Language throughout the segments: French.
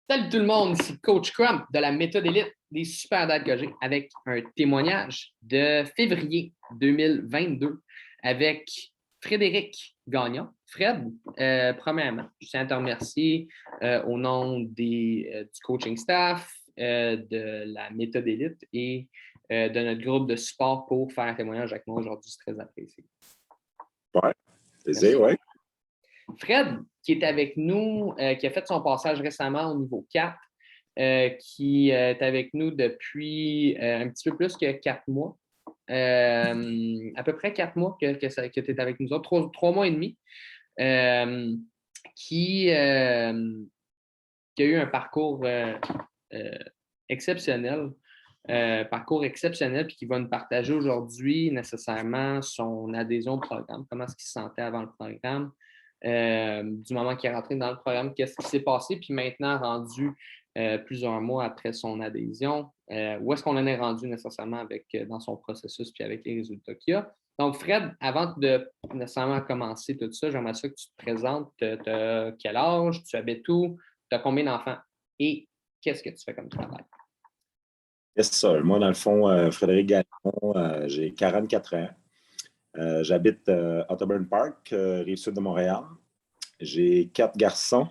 Salut tout le monde, ici Coach Crump de la méthode élite des super dates que j'ai avec un témoignage de février 2022 avec Frédéric Gagnon. Fred, premièrement, je tiens à te remercier au nom du coaching staff, de la méthode élite et de notre groupe de support pour faire un témoignage avec moi aujourd'hui. C'est très apprécié. Ouais, plaisir, oui. Fred, qui est avec nous, qui a fait son passage récemment au niveau 4, qui est avec nous depuis un petit peu plus que 4 mois. À peu près 4 mois que tu es avec nous autres, 3 mois et demi, qui a eu un parcours exceptionnel. Parcours exceptionnel, puis qui va nous partager aujourd'hui nécessairement son adhésion au programme, comment est-ce qu'il se sentait avant le programme, du moment qu'il est rentré dans le programme, qu'est-ce qui s'est passé, puis maintenant rendu plusieurs mois après son adhésion, où est-ce qu'on en est rendu nécessairement dans son processus, puis avec les résultats qu'il y a. Donc, Fred, avant de nécessairement commencer tout ça, j'aimerais ça que tu te présentes. Tu as quel âge, tu habites où, tu as combien d'enfants et qu'est-ce que tu fais comme travail? Yes, sir. Moi, dans le fond, Frédéric Gagnon, j'ai 44 ans. J'habite Otterburn Park, Rive-Sud de Montréal. J'ai 4 garçons.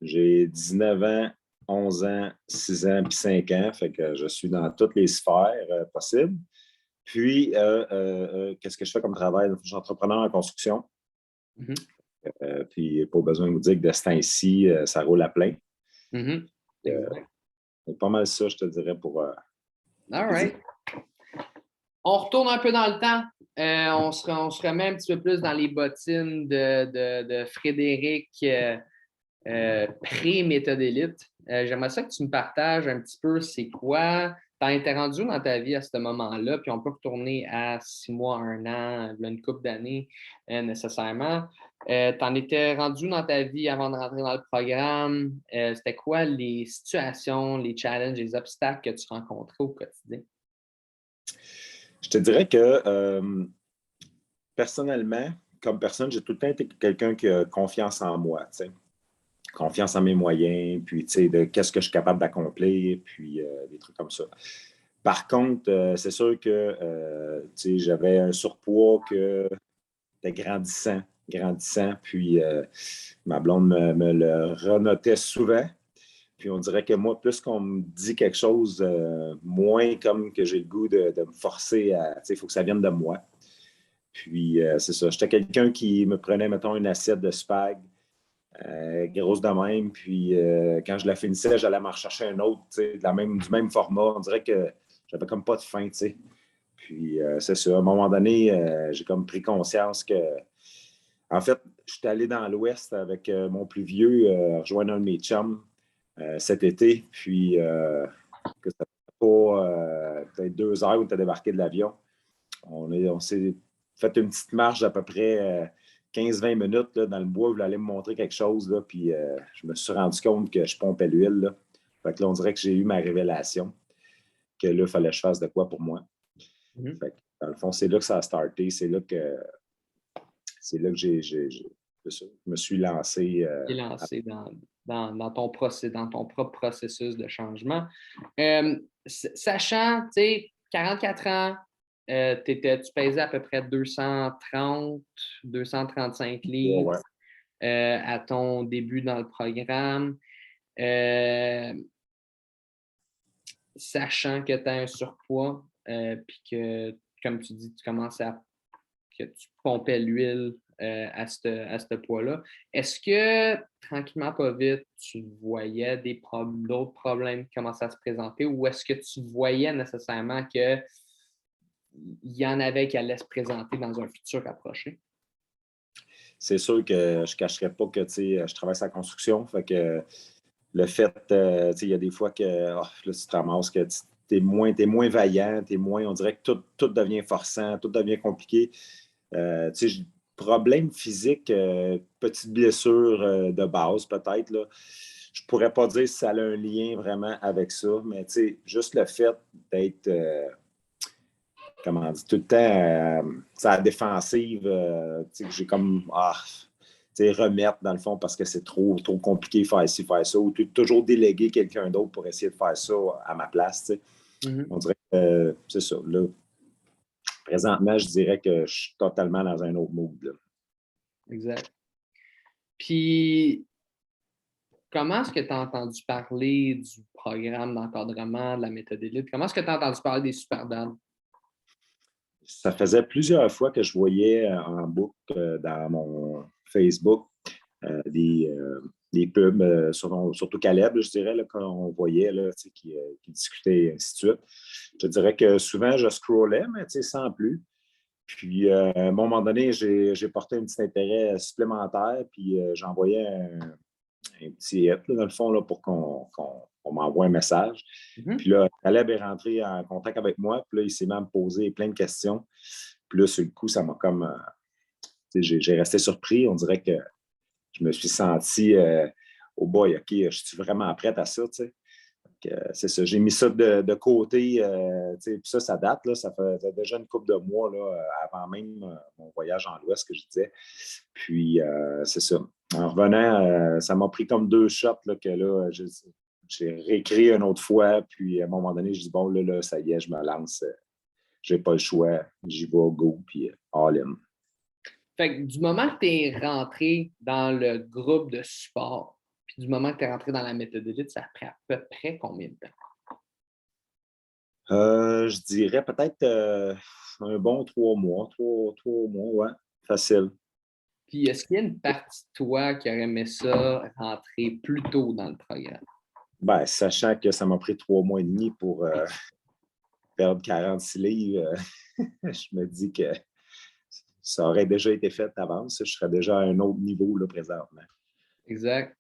J'ai 19 ans, 11 ans, 6 ans puis 5 ans. Fait que je suis dans toutes les sphères possibles. Puis, qu'est-ce que je fais comme travail? Je suis entrepreneur en construction. Puis, pas besoin de vous dire que de ce temps-ci, ça roule à plein. C'est pas mal ça, je te dirais, pour... All right. On retourne un peu dans le temps. On se remet un petit peu plus dans les bottines de Frédéric pré-méthode élite. J'aimerais ça que tu me partages un petit peu c'est quoi. Tu étais rendu dans ta vie à ce moment-là, puis on peut retourner à 6 mois, 1 an, une couple d'années nécessairement. Tu en étais rendu dans ta vie avant de rentrer dans le programme. C'était quoi les situations, les challenges, les obstacles que tu rencontrais au quotidien? Je te dirais que personnellement, comme personne, j'ai tout le temps été quelqu'un qui a confiance en moi, t'sais. Confiance en mes moyens, puis de qu'est-ce que je suis capable d'accomplir, puis des trucs comme ça. Par contre, c'est sûr que j'avais un surpoids que était grandissant, puis ma blonde me le renotait souvent. Puis on dirait que moi, plus qu'on me dit quelque chose, moins comme que j'ai le goût de me forcer à... Il faut que ça vienne de moi. Puis c'est ça. J'étais quelqu'un qui me prenait, mettons, une assiette de spag, grosse de même. Puis quand je la finissais, j'allais m'en rechercher un autre, du même format. On dirait que j'avais comme pas de faim, tu sais. Puis c'est ça. À un moment donné, j'ai comme pris conscience que... En fait, je suis allé dans l'Ouest avec mon plus vieux, rejoindre un de mes chums cet été. Puis que ça fait pas peut-être 2 heures où tu as débarqué de l'avion. On s'est fait une petite marche d'à peu près 15-20 minutes là, dans le bois. Vous voulez aller me montrer quelque chose. Là, puis je me suis rendu compte que je pompais l'huile. Là. Fait que là, on dirait que j'ai eu ma révélation que là, il fallait que je fasse de quoi pour moi. Fait que, dans le fond, c'est là que ça a starté. C'est là que je me suis lancé. Dans ton propre processus de changement. Sachant, tu sais, 44 ans, tu pesais à peu près 235 livres à ton début dans le programme. Sachant que tu as un surpoids, puis que, comme tu dis, que tu pompais l'huile à ce poids-là. Est-ce que, tranquillement, pas vite, tu voyais d'autres problèmes qui commençaient à se présenter ou est-ce que tu voyais nécessairement qu'il y en avait qui allaient se présenter dans un futur rapproché? C'est sûr que je ne cacherais pas que je travaille sur la construction. Fait que le fait, il y a des fois que là, tu te ramasses que tu es moins vaillant, on dirait que tout devient forçant, tout devient compliqué. Problème physique, petite blessure de base peut-être. Là. Je ne pourrais pas dire si ça a un lien vraiment avec ça, mais juste le fait d'être, comment on dit, tout le temps à la défensive, j'ai comme, remettre, dans le fond, parce que c'est trop compliqué de faire ci, faire ça, ou toujours déléguer quelqu'un d'autre pour essayer de faire ça à ma place. On dirait que c'est ça. Là, présentement, je dirais que je suis totalement dans un autre mood. Là. Exact. Puis, comment est-ce que tu as entendu parler du programme d'encadrement, de la méthode élite? Comment est-ce que tu as entendu parler des Super Dads? Ça faisait plusieurs fois que je voyais en boucle dans mon Facebook des pubs, surtout Caleb, je dirais, là, quand on voyait là, qui discutait et ainsi de suite. Je dirais que souvent, je scrollais, mais sans plus. Puis, à un moment donné, j'ai porté un petit intérêt supplémentaire, puis j'envoyais un petit hit, là, dans le fond, là, pour qu'on m'envoie un message. Puis là, Caleb est rentré en contact avec moi, puis là, il s'est même posé plein de questions. Puis là, sur le coup, ça m'a comme... j'ai resté surpris. On dirait que je me suis senti oh boy, OK, je suis vraiment prête à ça, tu sais. C'est ça, j'ai mis ça de côté. Puis ça date, là, ça fait déjà une couple de mois là, avant même mon voyage en l'Ouest que je disais. Puis c'est ça. En revenant, ça m'a pris comme 2 shots là, que là, j'ai réécrit une autre fois. Puis à un moment donné, je dis bon, là, ça y est, je me lance. J'ai pas le choix. J'y vais, go, puis all in. Fait que du moment que tu es rentré dans le groupe de support, puis du moment que tu es rentré dans la méthode élite, ça a pris à peu près combien de temps? Je dirais peut-être un bon 3 mois. 3 mois, ouais. Facile. Puis est-ce qu'il y a une partie de toi qui aurait aimé ça rentrer plus tôt dans le programme? Ben, sachant que ça m'a pris 3 mois et demi pour perdre 46 livres, je me dis que ça aurait déjà été fait avant. Je serais déjà à un autre niveau là, présentement. Exact.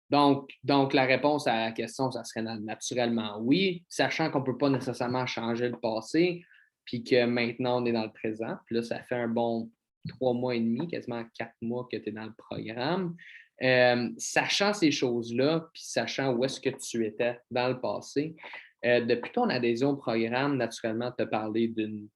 Donc, la réponse à la question, ça serait naturellement oui, sachant qu'on ne peut pas nécessairement changer le passé, puis que maintenant, on est dans le présent. Puis là, ça fait un bon 3 mois et demi, quasiment 4 mois que tu es dans le programme. Sachant ces choses-là, puis sachant où est-ce que tu étais dans le passé, depuis ton adhésion au programme, naturellement, tu as parlé d'une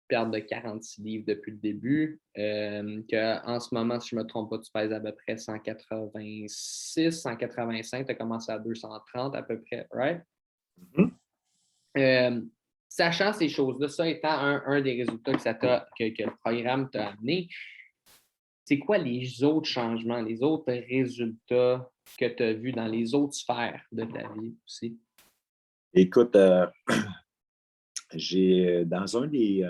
perte de 46 livres depuis le début, qu'en ce moment, si je ne me trompe pas, tu pèses à peu près 186, 185, tu as commencé à 230 à peu près, right? Sachant ces choses-là, ça étant un des résultats que le programme t'a amené, c'est quoi les autres changements, les autres résultats que tu as vus dans les autres sphères de ta vie aussi? Écoute, j'ai dans un des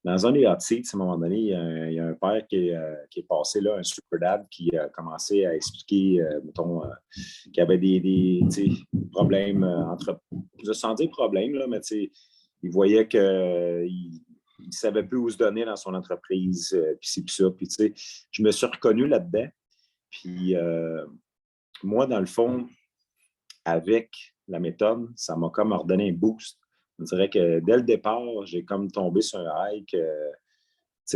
hot seats, à un moment donné, il y a un père qui est passé là, un super dad, qui a commencé à expliquer, mettons, qu'il y avait des problèmes sans dire problème, là, mais il voyait qu'il ne savait plus où se donner dans son entreprise, puis ci, puis ça. Puis, je me suis reconnu là-dedans. Puis, moi, dans le fond, avec la méthode, ça m'a comme redonné un boost. On dirait que dès le départ, j'ai comme tombé sur un high que,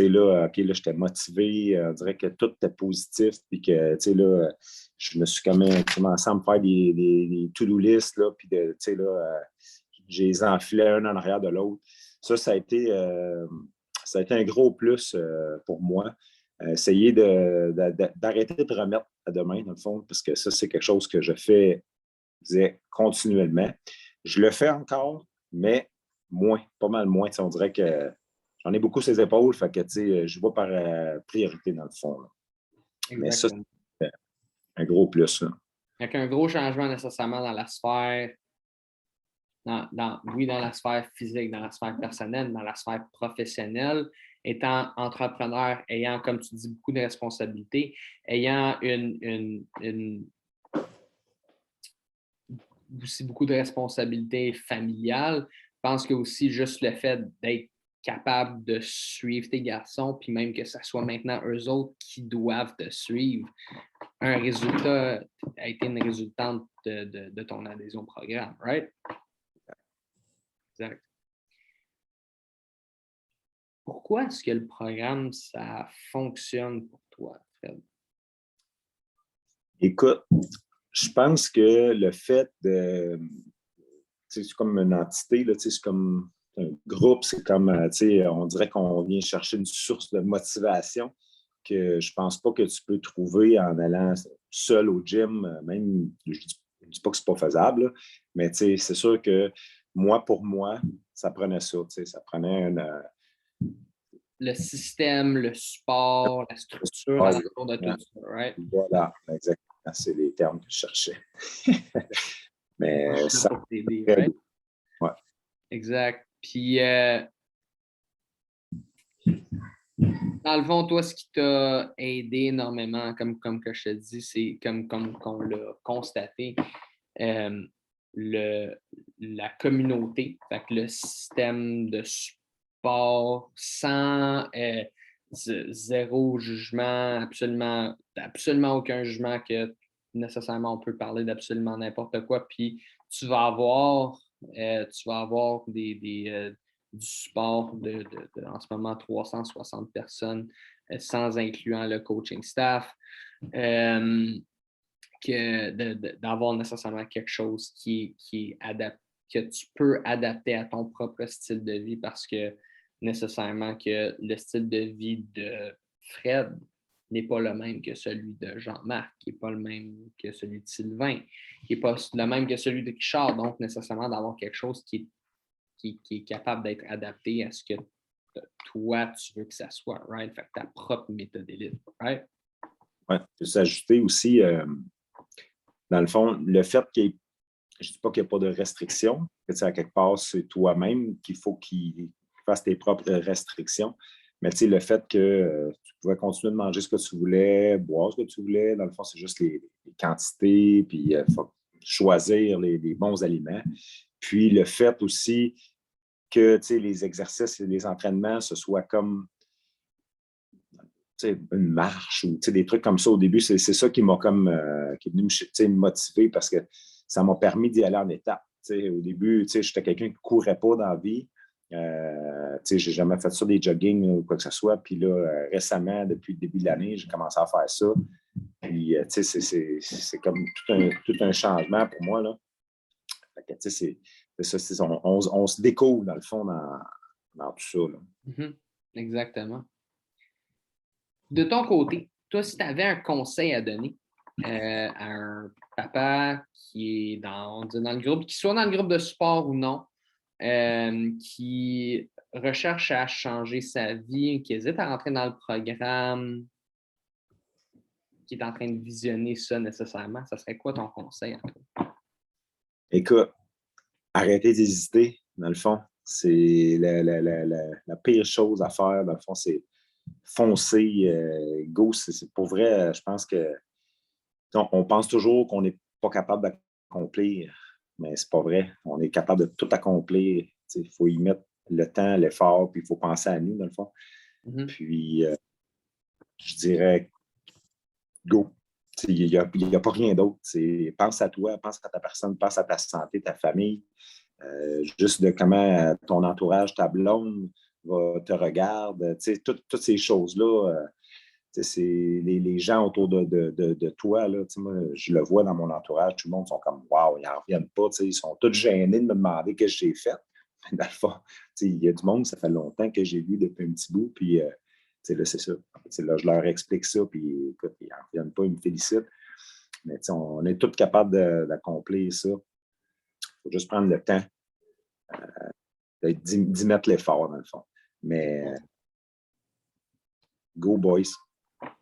là, OK, là, j'étais motivé. On dirait que tout était positif. Puis que, là, je me suis commencé à me faire des to-do lists, là. Puis, là, j'ai les enfilé un en arrière de l'autre. Ça a été un gros plus pour moi. Essayer d'arrêter de remettre à demain, dans le fond, parce que ça, c'est quelque chose que je fais continuellement. Je le fais encore, mais moins, pas mal moins. On dirait que j'en ai beaucoup sur les épaules, fait que je vois par priorité dans le fond. Là. Mais ça, c'est un gros plus. Là. Donc, un gros changement nécessairement dans la sphère, oui, dans la sphère physique, dans la sphère personnelle, dans la sphère professionnelle, étant entrepreneur, ayant, comme tu dis, beaucoup de responsabilités, ayant aussi beaucoup de responsabilités familiales. Je pense que aussi juste le fait d'être capable de suivre tes garçons, puis même que ce soit maintenant eux autres qui doivent te suivre, un résultat a été une résultante de ton adhésion au programme, right? Exact. Pourquoi est-ce que le programme, ça fonctionne pour toi, Fred? Écoute, je pense que le fait de... C'est comme une entité, là, c'est comme un groupe, c'est comme, on dirait qu'on vient chercher une source de motivation. que je pense pas que tu peux trouver en allant seul au gym. Même, je dis pas que c'est pas faisable, là, mais c'est sûr que pour moi, ça prenait ça. Ça prenait Le système, le support, la structure à l'entour de tout ça, right? Voilà, exactement. C'est les termes que je cherchais. Mais ça, Pour t'aider, right? ouais. Exact. Puis, dans le fond, toi, ce qui t'a aidé énormément, comme que je te dis, c'est comme qu'on l'a constaté, la communauté, fait que le système de support sans zéro jugement, absolument aucun jugement que nécessairement on peut parler d'absolument n'importe quoi, puis tu vas avoir du support en ce moment 360 personnes, sans incluant le coaching staff. D'avoir nécessairement quelque chose qui est adapté, que tu peux adapter à ton propre style de vie parce que nécessairement que le style de vie de Fred n'est pas le même que celui de Jean-Marc, qui n'est pas le même que celui de Sylvain, qui n'est pas le même que celui de Richard. Donc, nécessairement d'avoir quelque chose qui est capable d'être adapté à ce que toi, tu veux que ça soit, right? Fait que ta propre méthode élite, right? Oui, je peux s'ajouter aussi, dans le fond, le fait je ne dis pas qu'il n'y a pas de restrictions, que à quelque part, c'est toi-même qu'il faut qu'il fasse tes propres restrictions. Mais le fait que tu pouvais continuer de manger ce que tu voulais, boire ce que tu voulais, dans le fond, c'est juste les quantités, puis il faut choisir les bons aliments. Puis le fait aussi que les exercices et les entraînements, ce soit comme une marche ou des trucs comme ça au début, c'est ça qui m'a qui est venu me motiver parce que ça m'a permis d'y aller en étapes. Au début, j'étais quelqu'un qui ne courait pas dans la vie. Je n'ai jamais fait ça, des jogging ou quoi que ce soit. Puis là, récemment, depuis le début de l'année, j'ai commencé à faire ça. Puis, c'est comme tout un changement pour moi, là. C'est ça, on se découvre, dans le fond, dans tout ça, là. Mm-hmm. Exactement. De ton côté, toi, si tu avais un conseil à donner à un papa qui est dans le groupe, qu'il soit dans le groupe de sport ou non, qui recherche à changer sa vie, qui hésite à rentrer dans le programme, qui est en train de visionner ça nécessairement, ça serait quoi ton conseil à toi? Écoute, arrêtez d'hésiter, dans le fond. C'est la pire chose à faire, dans le fond, c'est foncer, go. C'est pour vrai, je pense que on pense toujours qu'on n'est pas capable d'accomplir, mais c'est pas vrai. On est capable de tout accomplir. Il faut y mettre le temps, l'effort, puis il faut penser à nous, dans le fond. Mm-hmm. Puis, je dirais, go. Il n'y a pas rien d'autre. Pense à toi, pense à ta personne, pense à ta santé, ta famille. Juste de comment ton entourage, ta blonde, te regarde. Toutes ces choses-là, c'est les gens autour de toi. Là, moi, je le vois dans mon entourage, tout le monde sont comme wow, ils n'en reviennent pas. Ils sont tous gênés de me demander ce que j'ai fait. Dans le fond, il y a du monde, ça fait longtemps que j'ai vu depuis un petit bout. Puis, là, c'est ça. Là, je leur explique ça, puis écoute, ils n'en reviennent pas, ils me félicitent. Mais on est tous capables d'accomplir ça. Il faut juste prendre le temps d'y mettre l'effort, dans le fond. Mais go, boys.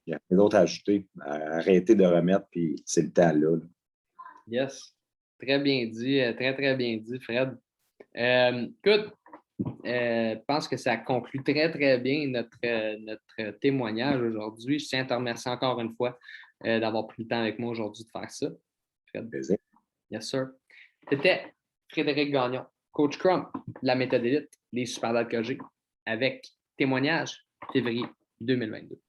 Il y a rien d'autre à ajouter. Arrêtez de remettre, puis c'est le temps là. Yes. Très bien dit. Très, très bien dit, Fred. Écoute, je pense que ça conclut très, très bien notre témoignage aujourd'hui. Je tiens à te remercier encore une fois d'avoir pris le temps avec moi aujourd'hui de faire ça. Fred. Plaisir. Yes, sir. C'était Frédéric Gagnon, coach Crump, la méthode élite, les super que j'ai, avec témoignage février 2022.